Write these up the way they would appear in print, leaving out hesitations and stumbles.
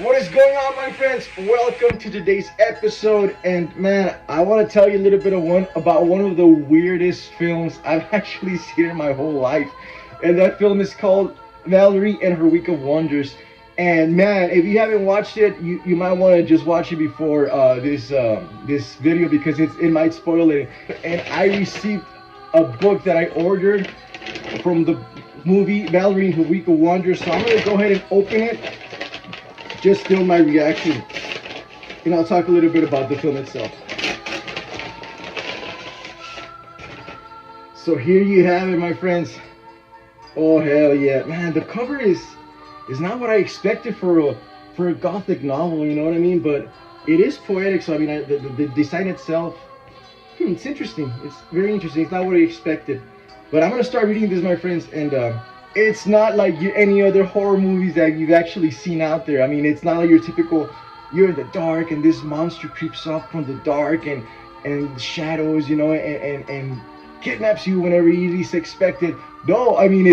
What is going on, my friends? Welcome to today's episode. And man, I want to tell you a little bit about one of the weirdest films I've actually seen in my whole life. And that film is called Valerie and Her Week of Wonders. And man, if you haven't watched it, you might want to just watch it before this video because it might spoil it. And I received a book that I ordered from the movie Valerie and Her Week of Wonders. So I'm gonna go ahead and open it. Just film my reaction, and I'll talk a little bit about the film itself. So here you have it, my friends. Oh hell yeah, man! The cover is not what I expected for a gothic novel. You know what I mean? But it is poetic. So I mean, the design itself, it's interesting. It's very interesting. It's not what I expected. But I'm gonna start reading this, my friends, and it's not like any other horror movies that you've actually seen out there. I mean, it's not like your typical, you're in the dark and this monster creeps up from the dark and shadows, you know, and kidnaps you whenever you least expect it. No, I mean,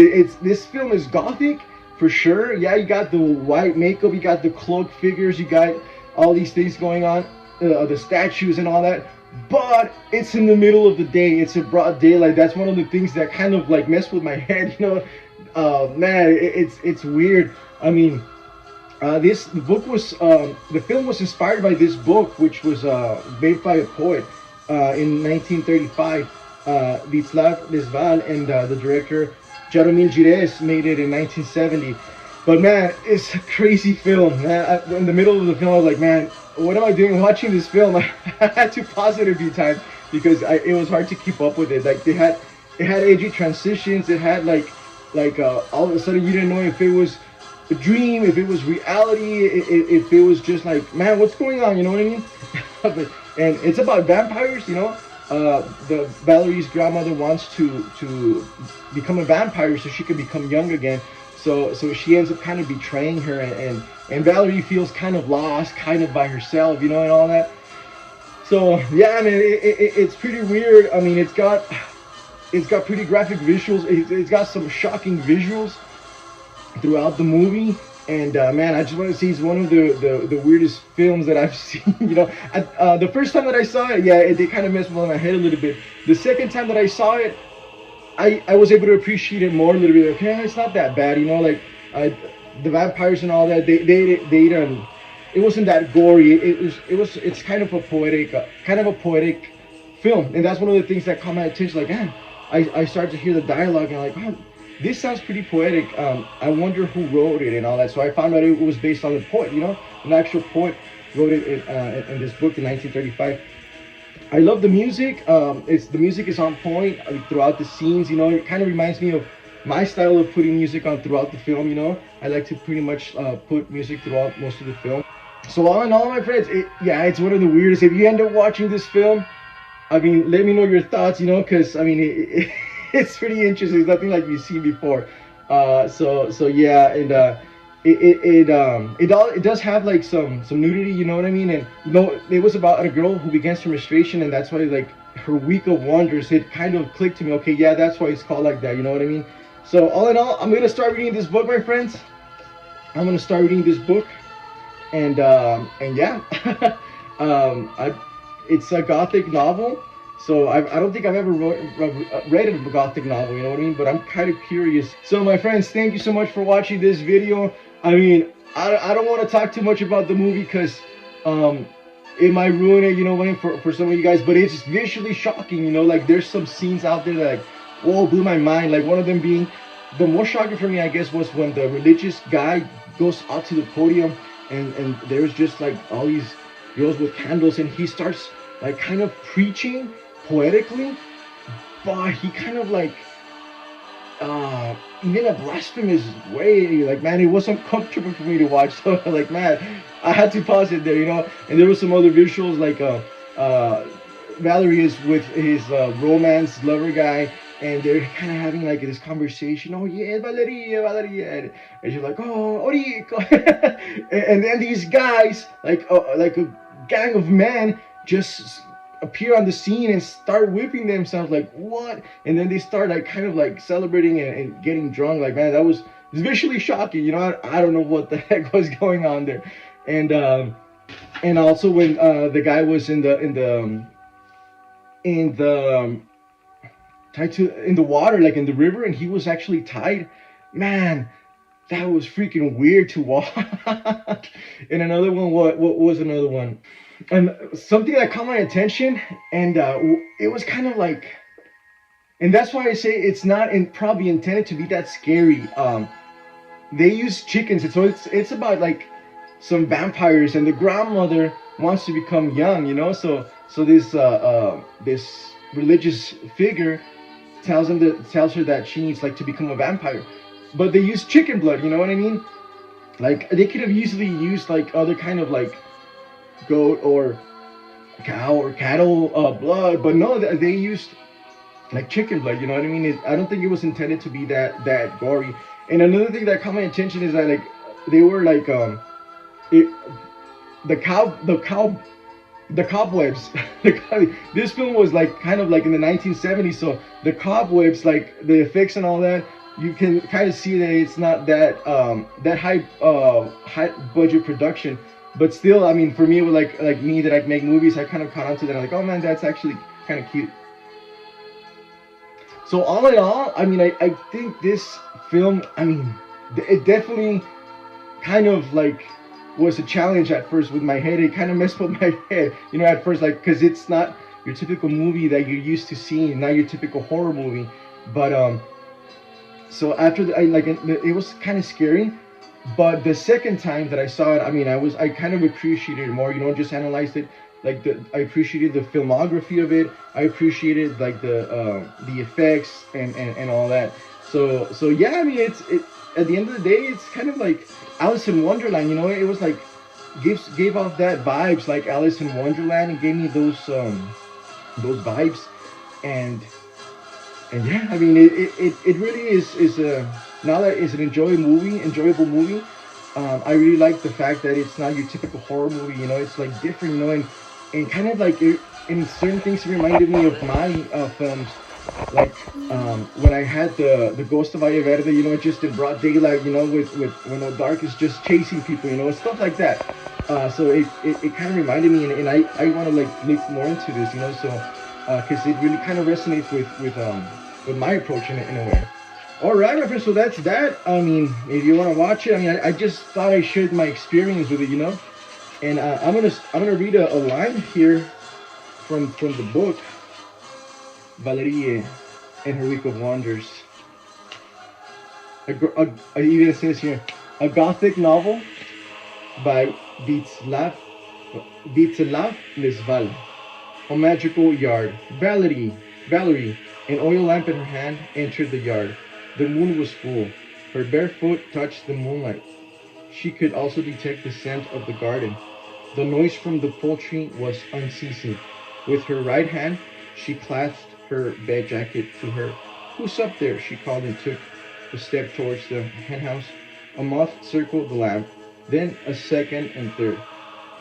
this film is gothic for sure. Yeah, you got the white makeup, you got the cloak figures, you got all these things going on, the statues and all that. But it's in the middle of the day. It's a broad daylight. That's one of the things that kind of like mess with my head, you know. Man, it's weird. I mean, the film was inspired by this book, which was made by a poet in 1935. Václav Lesval, and the director Jaromil Gires made it in 1970. But man, it's a crazy film. Man, in the middle of the film, I was like, man, what am I doing watching this film? I had to pause it a few times because it was hard to keep up with it. Like it had edgy transitions. It had like all of a sudden you didn't know if it was a dream, if it was reality, if it was just like, man, what's going on? You know what I mean? And it's about vampires, you know. The Valerie's grandmother wants to become a vampire so she can become young again. So she ends up kind of betraying her, and Valerie feels kind of lost, kind of by herself, you know, and all that. So yeah, I mean, it's pretty weird. I mean, it's got pretty graphic visuals. It's got some shocking visuals throughout the movie. And man, I just want to say it's one of the weirdest films that I've seen. You know, the first time that I saw it, yeah, it kind of messed with my head a little bit. The second time that I saw it, I was able to appreciate it more a little bit. Okay, it's not that bad, you know. Like the vampires and all that, they it wasn't that gory. It's kind of a poetic film, and that's one of the things that caught my attention. Like, man, I started to hear the dialogue and I'm like, oh, this sounds pretty poetic. I wonder who wrote it and all that. So I found out it was based on a poet, you know, an actual poet wrote it in this book in 1935. I love the music. The music is on point throughout the scenes. You know, it kind of reminds me of my style of putting music on throughout the film. You know, I like to pretty much put music throughout most of the film. So all in all, my friends, it's one of the weirdest. If you end up watching this film, I mean, let me know your thoughts, you know, because I mean, it's pretty interesting. It's nothing like you've seen before. So yeah, and it does have like some nudity, you know what I mean? And you know, it was about a girl who begins her menstruation, and that's why like her week of wonders. It kind of clicked to me. Okay, yeah, that's why it's called like that. You know what I mean? So all in all, I'm gonna start reading this book, my friends. I'm gonna start reading this book, and yeah. It's a gothic novel, so I don't think I've ever read a gothic novel, you know what I mean? But I'm kind of curious. So my friends, thank you so much for watching this video. I mean, I don't want to talk too much about the movie because it might ruin it, you know what I mean, for some of you guys. But it's visually shocking, you know, like there's some scenes out there that like, whoa, blew my mind. Like one of them being, the most shocking for me, I guess, was when the religious guy goes out to the podium and there's just like all these girls with candles, and he starts like kind of preaching poetically, but he kind of like in a blasphemous way. Like, man, it was uncomfortable for me to watch. So like, man, I had to pause it there, you know. And there was some other visuals like Valerie is with his romance lover guy, and they're kind of having like this conversation. Oh yeah, Valerie, and she's like, oh, Orico. And then these guys, like a gang of men, just appear on the scene and start whipping themselves. Like, what? And then they start like kind of like celebrating and getting drunk. Like, man, it's visually shocking. You know, I don't know what the heck was going on there. and and also when the guy was in the tied to in the water, like in the river, and he was actually tied. Man, that was freaking weird to watch. And another one, what was another one? And something that caught my attention, and it was kind of like, and that's why I say it's not probably intended to be that scary. They use chickens, and so it's about like some vampires, and the grandmother wants to become young, so this religious figure tells her that she needs like to become a vampire, but they use chicken blood. You know what I mean? Like they could have easily used like other kind of like goat or cow or cattle blood, but no, they used like chicken blood. You know what I mean? I don't think it was intended to be that gory. And another thing that caught my attention is that like they were like it, the cobwebs. This film was like kind of like in the 1970s, so the cobwebs, like the effects and all that, you can kind of see that it's not that high budget production, but still, I mean, for me, it was like me that I make movies, I kind of caught on to that. I'm like, oh man, that's actually kind of cute. So all in all, I mean, I think this film, I mean, it definitely kind of like was a challenge at first with my head. It kind of messed with my head, at first, like, because it's not your typical movie that you're used to seeing, not your typical horror movie. But so after it was kind of scary. But the second time that I saw it, I mean, I kind of appreciated it more. Just analyzed it. Like I appreciated the filmography of it. I appreciated like the effects and all that. So yeah, I mean, it at the end of the day, it's kind of like Alice in Wonderland. It was like gave off that vibes like Alice in Wonderland, and gave me those vibes, and yeah, I mean, it really is a now that it's an enjoyable movie. I really like the fact that it's not your typical horror movie. It's like different. And kind of like in certain things, it reminded me of my films, like when I had the Ghost of Valle Verde, just in broad daylight, with when the dark is just chasing people, stuff like that. So it kind of reminded me, and I want to like look more into this, so because it really kind of resonates with my approach in a way. All right, my friends. So that's that. I mean, if you want to watch it, I mean, I just thought I shared my experience with it, And I'm gonna read a line here from the book, Valerie and Her Week of Wonders. Even says here, a Gothic novel by Víclav Lesval. A magical yard. Valerie, an oil lamp in her hand, entered the yard. The moon was full. Her bare foot touched the moonlight. She could also detect the scent of the garden. The noise from the poultry was unceasing. With her right hand, she clasped her bed jacket to her. "Who's up there?" she called, and took a step towards the henhouse. A moth circled the lamp, then a second and third.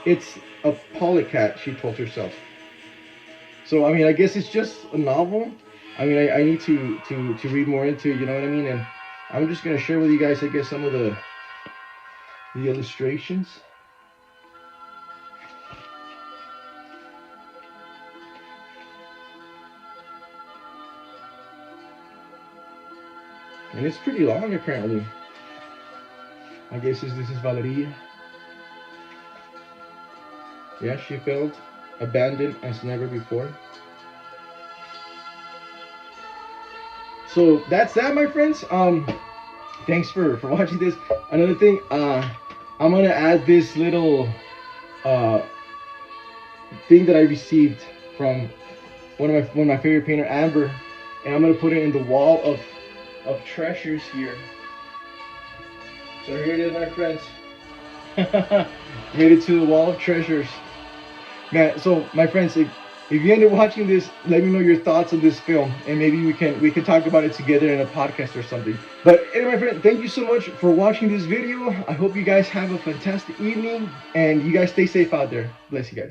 "It's a polycat," she told herself. So, I mean, I guess it's just a novel. I mean, I need to read more into it, you know what I mean? And I'm just going to share with you guys, I guess, some of the illustrations. And it's pretty long, apparently. I guess this is Valerie. Yeah, she felt abandoned as never before. So that's that, my friends. Thanks for watching this. Another thing, I'm gonna add this little thing that I received from one of my favorite painter, Amber, and I'm gonna put it in the wall of treasures here. So here it is, my friends. Made it to the wall of treasures. Man, so my friends, if you end up watching this, let me know your thoughts on this film, and maybe we can talk about it together in a podcast or something. But anyway, my friend, thank you so much for watching this video. I hope you guys have a fantastic evening, and you guys stay safe out there. Bless you guys.